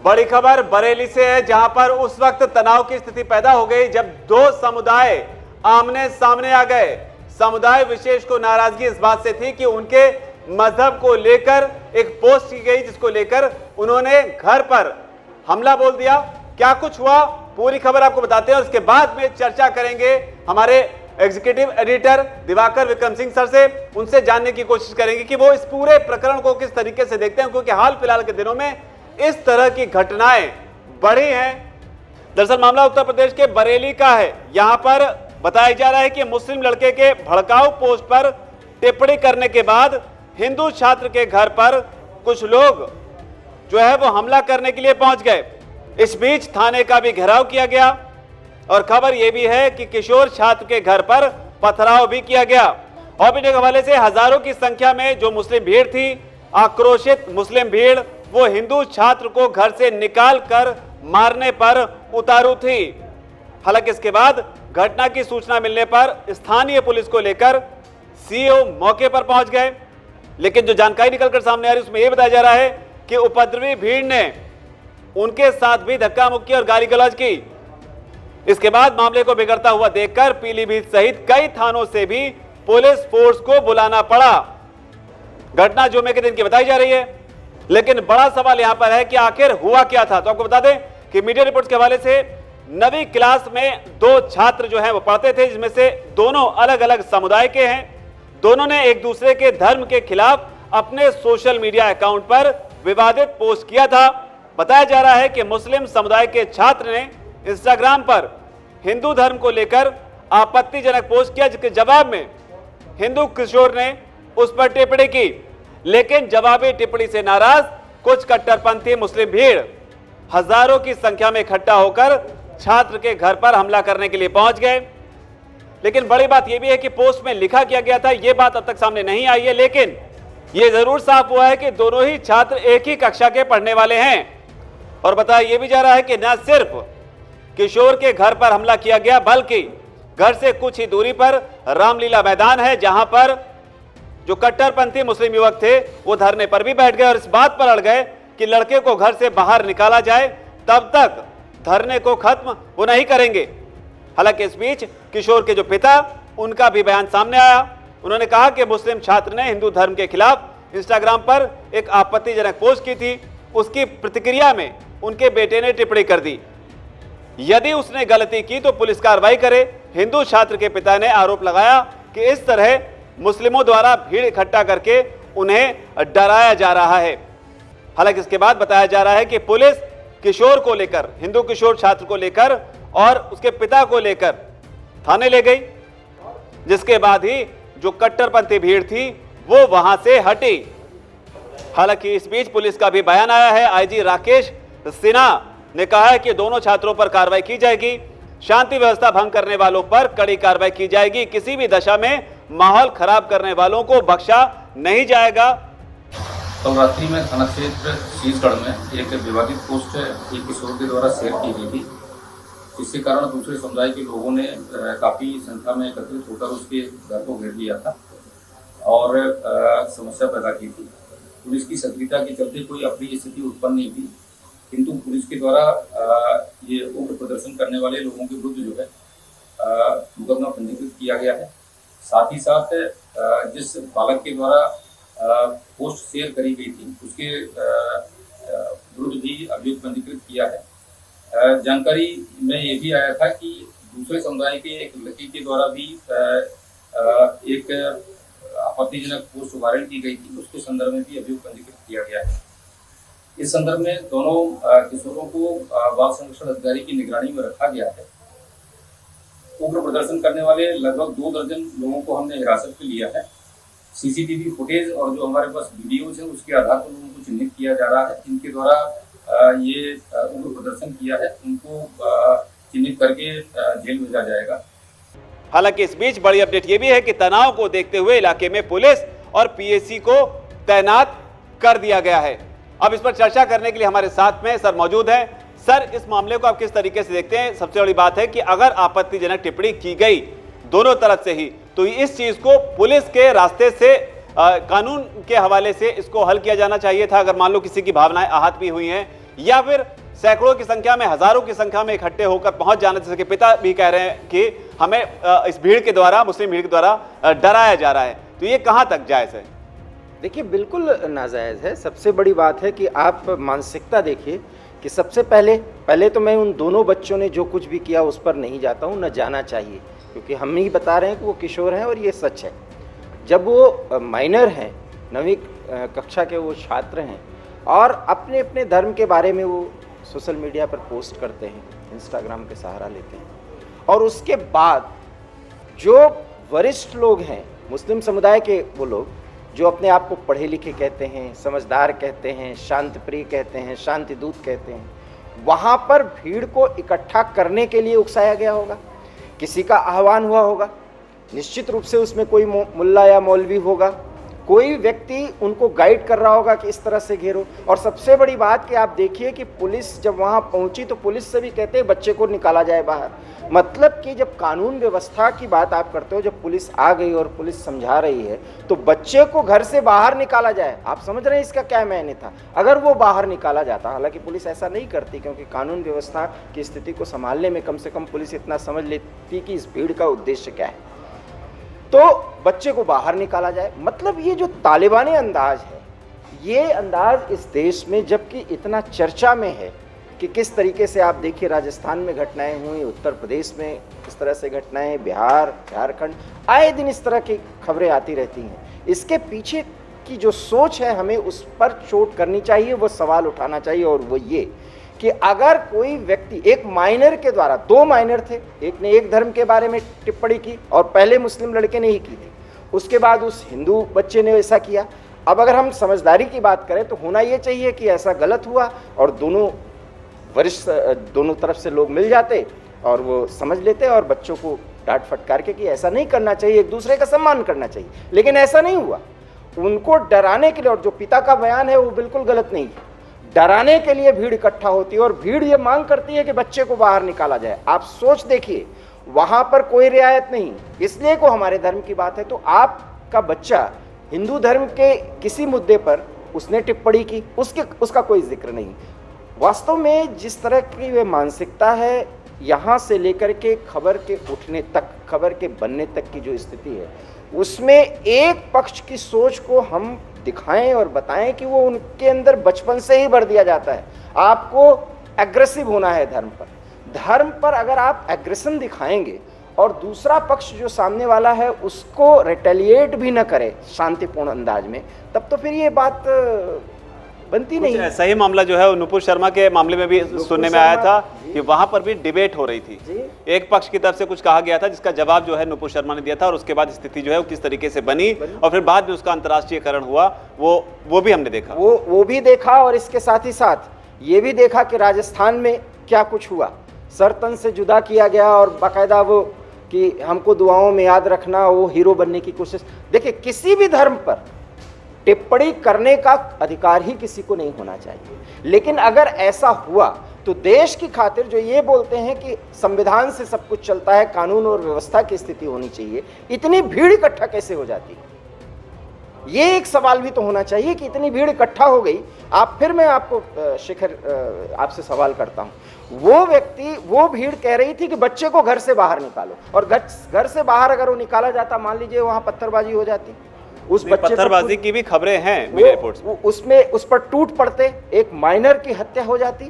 बड़ी खबर बरेली से है, जहां पर उस वक्त तनाव की स्थिति पैदा हो गई जब दो समुदाय आमने सामने आ गए। समुदाय विशेष को नाराजगी इस बात से थी कि उनके मजहब को लेकर एक पोस्ट की गई, जिसको लेकर उन्होंने घर पर हमला बोल दिया। क्या कुछ हुआ, पूरी खबर आपको बताते हैं और उसके बाद में चर्चा करेंगे हमारे executive editor Diwakar Vikram Singh sir से। उनसे जानने की कोशिश करेंगे कि वो इस पूरे प्रकरण को किस तरीके से देखते हैं, क्योंकि हाल फिलहाल के दिनों में इस तरह की घटनाएं बढ़ी हैं। दरअसल मामला उत्तर प्रदेश के बरेली का है। यहां पर बताया जा रहा है कि मुस्लिम लड़के के भड़काऊ पोस्ट पर टिप्पणी करने के बाद हिंदू छात्र के घर पर कुछ लोग जो है वो हमला करने के लिए पहुंच गए। इस बीच थाने का भी घेराव किया गया और खबर यह भी है कि किशोर छात्र के घर पर पथराव भी किया गया। और भी के हवाले से हजारों की संख्या में जो मुस्लिम भीड़ थी, आक्रोशित मुस्लिम भीड़, वो हिंदू छात्र को घर से निकाल कर मारने पर उतारू थी। हालांकि इसके बाद घटना की सूचना मिलने पर स्थानीय पुलिस को लेकर सीओ मौके पर पहुंच गए, लेकिन जो जानकारी निकलकर सामने आ रही है उसमें यह बताया जा रहा है कि उपद्रवी भीड़ ने उनके साथ भी धक्का मुक्की और गाली गलौज की। इसके बाद मामले को बिगड़ता हुआ देखकर पीलीभीत सहित कई थानों से भी पुलिस फोर्स को बुलाना पड़ा। घटना जुमे के दिन की बताई जा रही है, लेकिन बड़ा सवाल यहां पर है कि आखिर हुआ क्या था। तो आपको बता दें कि मीडिया रिपोर्ट्स के हवाले से 9वीं क्लास में दो छात्र जो हैं वो पढ़ते थे, जिसमें से दोनों अलग अलग समुदाय के हैं। दोनों ने एक दूसरे के धर्म के खिलाफ अपने सोशल मीडिया अकाउंट पर विवादित पोस्ट किया था। बताया जा रहा है कि मुस्लिम समुदाय के छात्र ने इंस्टाग्राम पर हिंदू धर्म को लेकर आपत्तिजनक पोस्ट किया, जिसके जवाब में हिंदू किशोर ने उस पर टिप्पणी की। लेकिन जवाबी टिप्पणी से नाराज कुछ कट्टरपंथी मुस्लिम भीड़ हजारों की संख्या में इकट्ठा होकर छात्र के घर पर हमला करने के लिए पहुंच गए। लेकिन बड़ी बात यह भी है कि पोस्ट में लिखा क्या गया था यह बात अब तक सामने नहीं आई है, लेकिन यह जरूर साफ हुआ है कि दोनों ही छात्र एक ही कक्षा के पढ़ने वाले हैं। और बताया यह भी जा रहा है कि न सिर्फ किशोर के घर पर हमला किया गया, बल्कि घर से कुछ ही दूरी पर रामलीला मैदान है, जहां पर जो कट्टरपंथी मुस्लिम युवक थे वो धरने पर भी बैठ गए और इस बात पर अड़ गए कि लड़के को घर से बाहर निकाला जाए, तब तक धरने को खत्म वो नहीं करेंगे। हालांकि इस बीच किशोर के जो पिता, उनका भी बयान सामने आया। उन्होंने कहा कि मुस्लिम छात्र ने हिंदू धर्म के खिलाफ इंस्टाग्राम पर एक आपत्तिजनक पोस्ट की थी। उसकी प्रतिक्रिया में उनके बेटे ने टिप्पणी कर दी, यदि उसने गलती की तो पुलिस कार्रवाई करे। हिंदू छात्र के पिता ने आरोप लगाया कि इस तरह मुस्लिमों द्वारा भीड़ इकट्ठा करके उन्हें डराया जा रहा है। हालांकि इसके बाद बताया जा रहा है कि पुलिस किशोर को लेकर, हिंदू किशोर छात्र को लेकर और उसके पिता को लेकर थाने ले गई, जिसके बाद ही जो कट्टरपंथी भीड़ थी वो वहां से हटी। हालांकि इस बीच पुलिस का भी बयान आया है। आईजी राकेश सिन्हा ने कहा है कि दोनों छात्रों पर कार्रवाई की जाएगी, शांति व्यवस्था भंग करने वालों पर कड़ी कार्रवाई की जाएगी, किसी भी दशा में माहौल खराब करने वालों को बख्शा नहीं जाएगा। कल रात्रि में थाना क्षेत्र शीशगढ़ में एक विवादित पोस्ट एक किशोर के द्वारा शेयर की गई थी, जिसके कारण दूसरे समुदाय के लोगों ने काफ़ी संख्या में एकत्रित होकर उसके घर को घेर लिया था और समस्या पैदा की थी। पुलिस की सक्रियता के चलते कोई अप्रिय स्थिति उत्पन्न नहीं हुई, किंतु पुलिस के द्वारा ये उग्र प्रदर्शन करने वाले लोगों के विरुद्ध जो है मुकदमा पंजीकृत किया गया है। साथ ही साथ जिस बालक के द्वारा पोस्ट शेयर करी गई थी उसके विरुद्ध भी अभियोग पंजीकृत किया है। जानकारी में ये भी आया था कि दूसरे समुदाय के एक लड़की के द्वारा भी एक आपत्तिजनक पोस्ट वायरल की गई थी, उसके संदर्भ में भी अभियोग पंजीकृत किया गया है। इस संदर्भ में दोनों किशोरों को बाल संरक्षण अधिकारी की निगरानी में रखा गया है। उग्र प्रदर्शन करने वाले लगभग 2 दर्जन लोगों को हमने हिरासत में लिया है। सीसीटीवी फुटेज और जो हमारे पास वीडियोज हैं उसके आधार पर लोगों को चिन्हित किया जा रहा है। जिनके द्वारा ये उग्र प्रदर्शन किया है उनको चिन्हित करके जेल भेजा जाएगा। हालांकि इस बीच बड़ी अपडेट ये भी है कि तनाव को देखते हुए इलाके में पुलिस और पीएसी को तैनात कर दिया गया है। अब इस पर चर्चा करने के लिए हमारे साथ में सर मौजूद हैं। सर, इस मामले को आप किस तरीके से देखते हैं? सबसे बड़ी बात है कि अगर आपत्तिजनक टिप्पणी की गई दोनों तरफ से ही, तो इस चीज को पुलिस के रास्ते से कानून के हवाले से इसको हल किया जाना चाहिए था। अगर मान लो किसी की भावनाएं आहत भी हुई हैं या फिर सैकड़ों की संख्या में, हजारों की संख्या में इकट्ठे होकर पहुंच जाने, जैसे कि पिता भी कह रहे हैं कि हमें इस भीड़ के द्वारा, मुस्लिम भीड़ के द्वारा डराया जा रहा है, तो ये कहां तक जायज है? देखिए, बिल्कुल नाजायज़ है। सबसे बड़ी बात है कि आप मानसिकता देखिए कि सबसे पहले तो मैं उन दोनों बच्चों ने जो कुछ भी किया उस पर नहीं जाता हूँ, न जाना चाहिए, क्योंकि हम ही बता रहे हैं कि वो किशोर हैं और ये सच है। जब वो माइनर हैं, 9वीं कक्षा के वो छात्र हैं और अपने अपने धर्म के बारे में वो सोशल मीडिया पर पोस्ट करते हैं, इंस्टाग्राम के सहारा लेते हैं, और उसके बाद जो वरिष्ठ लोग हैं मुस्लिम समुदाय के, वो लोग जो अपने आप को पढ़े लिखे कहते हैं, समझदार कहते हैं, शांति प्रिय कहते हैं, शांति दूत कहते हैं, वहाँ पर भीड़ को इकट्ठा करने के लिए उकसाया गया होगा, किसी का आह्वान हुआ होगा, निश्चित रूप से उसमें कोई मुल्ला या मौलवी होगा, कोई व्यक्ति उनको गाइड कर रहा होगा कि इस तरह से घेरो। और सबसे बड़ी बात कि आप देखिए कि पुलिस जब वहाँ पहुँची तो पुलिस से भी कहते हैं बच्चे को निकाला जाए बाहर। मतलब कि जब कानून व्यवस्था की बात आप करते हो, जब पुलिस आ गई और पुलिस समझा रही है तो बच्चे को घर से बाहर निकाला जाए, आप समझ रहे हैं इसका क्या मायने था? अगर वो बाहर निकाला जाता, हालांकि पुलिस ऐसा नहीं करती क्योंकि कानून व्यवस्था की स्थिति को संभालने में कम से कम पुलिस इतना समझ लेती कि इस भीड़ का उद्देश्य क्या है, तो बच्चे को बाहर निकाला जाए। मतलब ये जो तालिबानी अंदाज है, ये अंदाज इस देश में जबकि इतना चर्चा में है कि किस तरीके से, आप देखिए राजस्थान में घटनाएं हुई, उत्तर प्रदेश में इस तरह से घटनाएं, बिहार, झारखंड, आए दिन इस तरह की खबरें आती रहती हैं। इसके पीछे की जो सोच है हमें उस पर चोट करनी चाहिए, वो सवाल उठाना चाहिए, और वो ये कि अगर कोई व्यक्ति, एक माइनर के द्वारा, 2 माइनर थे, एक ने एक धर्म के बारे में टिप्पणी की और पहले मुस्लिम लड़के ने ही की थी, उसके बाद उस हिंदू बच्चे ने ऐसा किया। अब अगर हम समझदारी की बात करें तो होना ये चाहिए कि ऐसा गलत हुआ और दोनों वरिष्ठ, दोनों तरफ से लोग मिल जाते और वो समझ लेते और बच्चों को डांट फटकार के कि ऐसा नहीं करना चाहिए, एक दूसरे का सम्मान करना चाहिए। लेकिन ऐसा नहीं हुआ, उनको डराने के लिए, और जो पिता का बयान है वो बिल्कुल गलत नहीं है, डराने के लिए भीड़ इकट्ठा होती है और भीड़ ये मांग करती है कि बच्चे को बाहर निकाला जाए। आप सोच देखिए, वहां पर कोई रियायत नहीं, इसलिए को हमारे धर्म की बात है तो आपका बच्चा हिंदू धर्म के किसी मुद्दे पर उसने टिप्पणी की, उसका कोई जिक्र नहीं। वास्तव में जिस तरह की वे मानसिकता है, यहाँ से लेकर के खबर के उठने तक, खबर के बनने तक की जो स्थिति है, उसमें एक पक्ष की सोच को हम दिखाएं और बताएं कि वो उनके अंदर बचपन से ही भर दिया जाता है। आपको एग्रेसिव होना है धर्म पर। धर्म पर अगर आप एग्रेशन दिखाएंगे और दूसरा पक्ष जो सामने वाला है उसको रिटेलिएट भी न करे शांतिपूर्ण अंदाज में, तब तो फिर ये बात बनती नहीं है। सही मामला जो है वो नुपुर शर्मा के मामले में भी सुनने में आया था कि वहां पर भी डिबेट हो रही थी, एक पक्ष की तरफ से कुछ कहा गया था जिसका जवाब जो है नुपुर शर्मा ने दिया था, और उसके बाद स्थिति जो है वो किस तरीके से बनी और फिर बाद में उसका अंतर्राष्ट्रीयकरण हुआ, वो भी हमने देखा। वो भी देखा, और इसके साथ ही साथ ये भी देखा कि राजस्थान में क्या कुछ हुआ। सरतन से जुदा किया गया और बाकायदा वो कि हमको दुआओं में याद रखना, वो हीरो बनने की कोशिश। देखिए, किसी भी धर्म पर टिप्पणी करने का अधिकार ही किसी को नहीं होना चाहिए, लेकिन अगर ऐसा हुआ तो देश की खातिर जो ये बोलते हैं कि संविधान से सब कुछ चलता है, कानून और व्यवस्था की स्थिति होनी चाहिए, इतनी भीड़ इकट्ठा कैसे हो जाती है? ये एक सवाल भी तो होना चाहिए कि इतनी भीड़ इकट्ठा हो गई। फिर मैं आपको शिखर आपसे सवाल करता हूँ, वो व्यक्ति, वो भीड़ कह रही थी कि बच्चे को घर से बाहर निकालो, और घर से बाहर अगर वो निकाला जाता, मान लीजिए वहां पत्थरबाजी हो जाती, उस बच्चे पत्थरबाजी की भी खबरें हैं मीडिया रिपोर्ट्स में, उसमें उस पर टूट पड़ते, एक माइनर की हत्या हो जाती,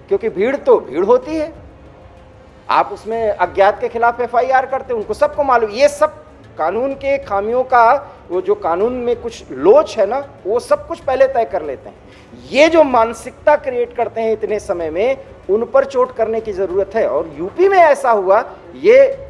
क्योंकि भीड़ तो भीड़ होती है। आप उसमें अज्ञात के खिलाफ FIR करते, उनको सबको मालूम, ये सब कानून के खामियों का, वो जो कानून में कुछ लोच है ना, वो सब कुछ पहले तय कर लेते हैं। ये जो मानसिकता क्रिएट करते हैं इतने समय में, उन पर चोट करने की जरूरत है। और यूपी में ऐसा हुआ, ये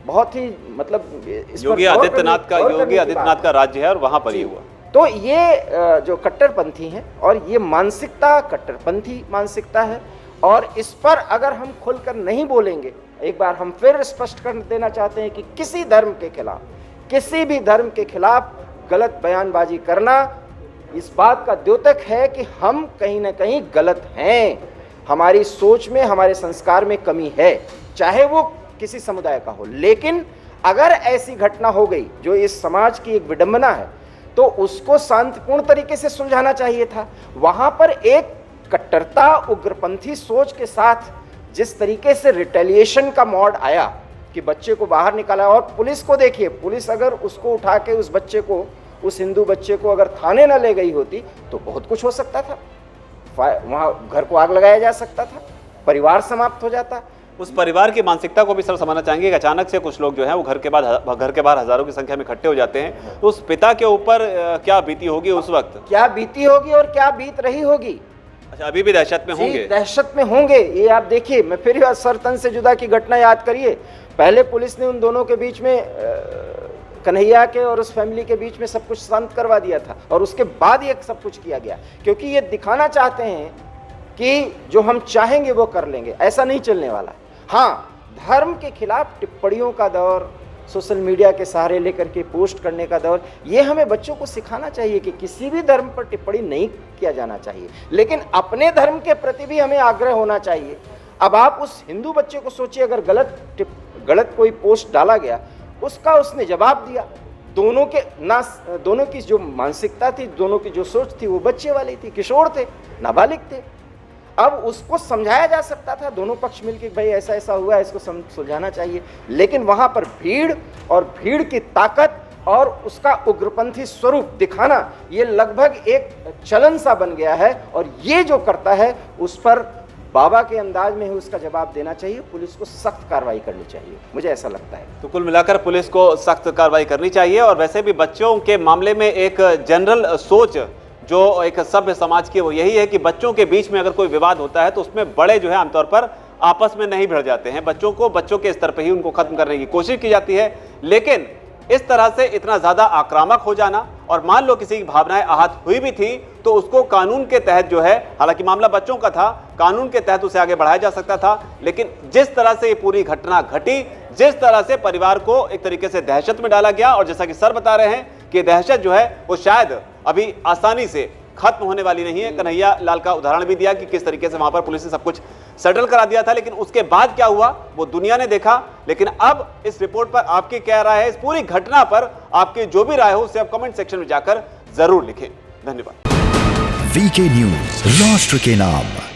बहुत ही मतलब योगी आदित्यनाथ का राज्य है और वहां पर ही हुआ। तो ये जो कट्टरपंथी हैं, और ये मानसिकता कट्टरपंथी मानसिकता है, और इस पर अगर हम खुलकर नहीं बोलेंगे, एक बार हम फिर स्पष्ट कर देना चाहते हैं कि किसी धर्म के खिलाफ, किसी भी धर्म के खिलाफ गलत बयानबाजी करना इस बात का द्योतक है कि हम कहीं ना कहीं गलत हैं, हमारी सोच में, हमारे संस्कार में कमी है, चाहे वो किसी समुदाय का हो। लेकिन अगर ऐसी घटना हो गई जो इस समाज की एक विडंबना है, तो उसको शांतिपूर्ण तरीके से सुलझाना चाहिए था। वहां पर एक कट्टरता उग्रपंथी सोच के साथ जिस तरीके से रिटेलिएशन का मॉड आया कि बच्चे को बाहर निकाला, और पुलिस को देखिए, पुलिस अगर उसको उठा के उस बच्चे को, उस हिंदू बच्चे को अगर थाने न ले गई होती तो बहुत कुछ हो सकता था। वहाँ घर को आग लगाया जा सकता था, परिवार समाप्त हो जाता। उस परिवार की मानसिकता को भी सर समझना चाहेंगे कि अचानक से कुछ लोग जो हैं वो घर के बाहर हजारों की संख्या में इकट्ठे हो जाते हैं, तो उस पिता के ऊपर क्या बीती होगी उस वक्त? क्या बीती होगी और क्या बीत रही होगी? अच्छा, अभी भी दहशत में होंगे? दहशत में होंगे। ये आप देखिए, मैं फिर सर तन से जुदा की घटना याद करिए। पहले पुलिस ने उन दोनों के बीच में, कन्हैया के और उस फैमिली के बीच में सब कुछ शांत करवा दिया था, और उसके बाद ये सब कुछ किया गया, क्योंकि ये दिखाना चाहते हैं कि जो हम चाहेंगे वो कर लेंगे। ऐसा नहीं चलने वाला। हाँ, धर्म के खिलाफ टिप्पणियों का दौर, सोशल मीडिया के सहारे लेकर के पोस्ट करने का दौर, ये हमें बच्चों को सिखाना चाहिए कि किसी भी धर्म पर टिप्पणी नहीं किया जाना चाहिए, लेकिन अपने धर्म के प्रति भी हमें आग्रह होना चाहिए। अब आप उस हिंदू बच्चे को सोचिए, अगर गलत कोई पोस्ट डाला गया, उसका उसने जवाब दिया। दोनों की जो मानसिकता थी, दोनों की जो सोच थी, वो बच्चे वाली थी, किशोर थे, नाबालिग थे। अब उसको समझाया जा सकता था, दोनों पक्ष मिलकर, भाई ऐसा ऐसा हुआ, इसको सुलझाना चाहिए, लेकिन वहां पर भीड़ और भीड़ की ताकत और उसका उग्रपंथी स्वरूप दिखाना, ये लगभग एक चलन सा बन गया है। और ये जो करता है उस पर बाबा के अंदाज में ही उसका जवाब देना चाहिए। पुलिस को सख्त कार्रवाई करनी चाहिए, मुझे ऐसा लगता है। तो कुल मिलाकर पुलिस को सख्त कार्रवाई करनी चाहिए। और वैसे भी बच्चों के मामले में एक जनरल सोच जो एक सभ्य समाज की, वो यही है कि बच्चों के बीच में अगर कोई विवाद होता है तो उसमें बड़े जो है आमतौर पर आपस में नहीं भिड़ जाते हैं। बच्चों के स्तर पर ही उनको खत्म करने की कोशिश की जाती है। लेकिन इस तरह से इतना ज्यादा आक्रामक हो जाना, और मान लो किसी की भावनाएं आहत हुई भी थी तो उसको कानून के तहत जो है, हालांकि मामला बच्चों का था, कानून के तहत उसे आगे बढ़ाया जा सकता था। लेकिन जिस तरह से ये पूरी घटना घटी, जिस तरह से परिवार को एक तरीके से दहशत में डाला गया, और जैसा कि सर बता रहे हैं कि दहशत जो है वो शायद अभी आसानी से खत्म होने वाली नहीं है। कन्हैया लाल का उदाहरण भी दिया कि किस तरीके से वहां पर पुलिस ने सब कुछ सेटल करा दिया था, लेकिन उसके बाद क्या हुआ वो दुनिया ने देखा। लेकिन अब इस रिपोर्ट पर आपकी क्या राय है, इस पूरी घटना पर आपकी जो भी राय हो उसे आप कमेंट सेक्शन में जाकर जरूर लिखें। धन्यवाद। वीके न्यूज, राष्ट्र के नाम।